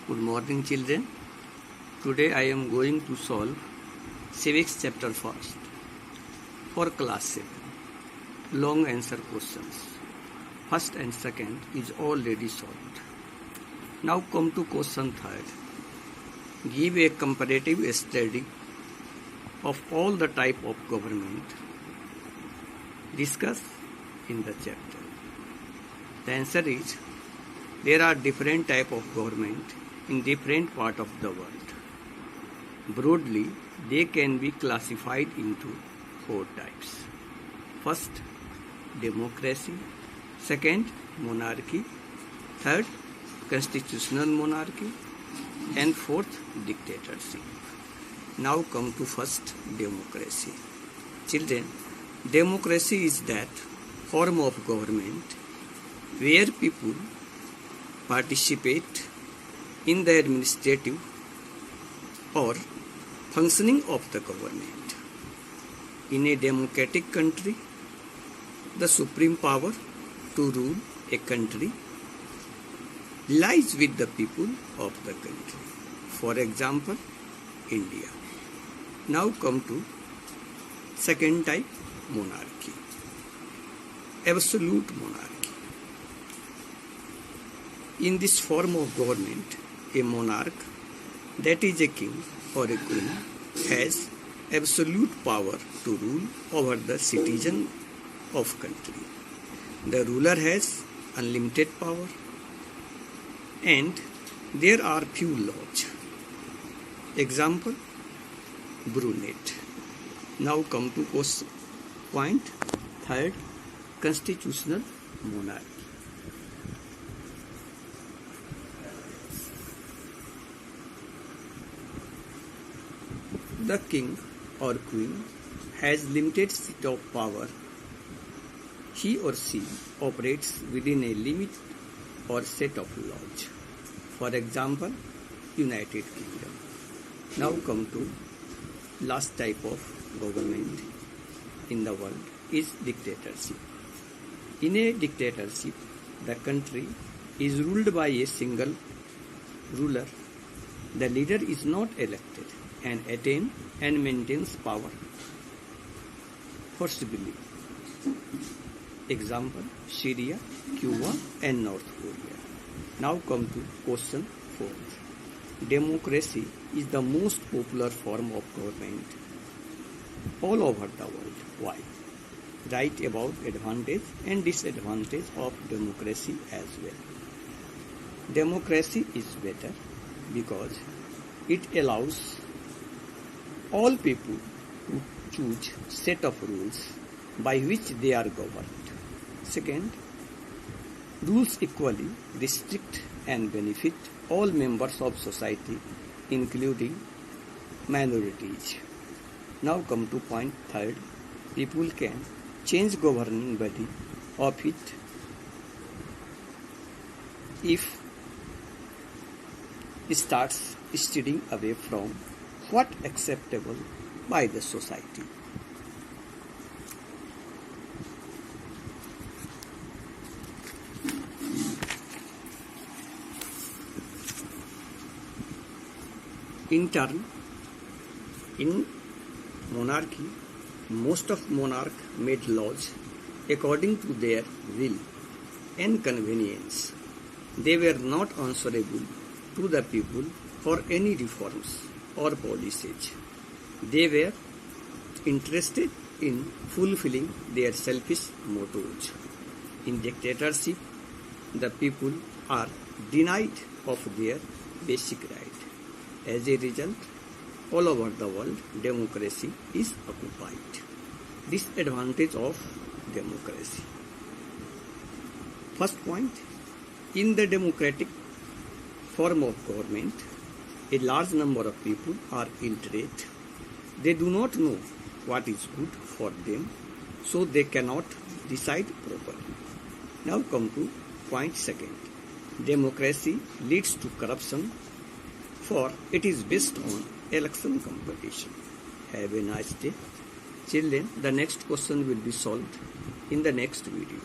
Good morning, children. Today I am going to solve civics chapter first for class 7. Long answer questions. First and second is already solved. Now come to question third. Give a comparative study of all the type of government discussed in the chapter. The answer is there are different type of government in different part of the world. Broadly, they can be classified into 4 types. First, democracy. Second, monarchy. Third, constitutional monarchy. And fourth, dictatorship. Now come to first, democracy. Children, democracy is that form of government where people participate in the administrative or functioning of the government. In a democratic country, the supreme power to rule a country lies with the people of the country. For example, India. Now come to second type, monarchy. Absolute monarchy. In this form of government, a monarch, that is a king or a queen, has absolute power to rule over the citizen of country. The ruler has unlimited power and there are few laws. Example, Brunei. Now come to point third, constitutional monarchy. The king or queen has limited set of power. He or she operates within a limit or set of laws. For example, United Kingdom. Now come to last type of government in the world is dictatorship. In a dictatorship, the country is ruled by a single ruler. The leader is not elected and attain and maintains power forcibly. Example, Syria, Cuba and North Korea. Now come to question 4. Democracy is the most popular form of government all over the world. Why? Write about advantage and disadvantage of democracy as well. Democracy is better because it allows all people to choose set of rules by which they are governed. Second, rules equally restrict and benefit all members of society, including minorities. Now come to point third. People can change governing body of it if it starts steering away from what acceptable by the society. In turn, in monarchy, most of monarchs made laws according to their will and convenience. They were not answerable to the people for any reforms or policies. They were interested in fulfilling their selfish motives. In dictatorship, the people are denied of their basic right. As a result, all over the world, democracy is occupied. Disadvantage of democracy. First point, in the democratic form of government, a large number of people are illiterate. They do not know what is good for them, so they cannot decide properly. Now come to point second. Democracy leads to corruption, for it is based on election competition. Have a nice day. Children, the next question will be solved in the next video.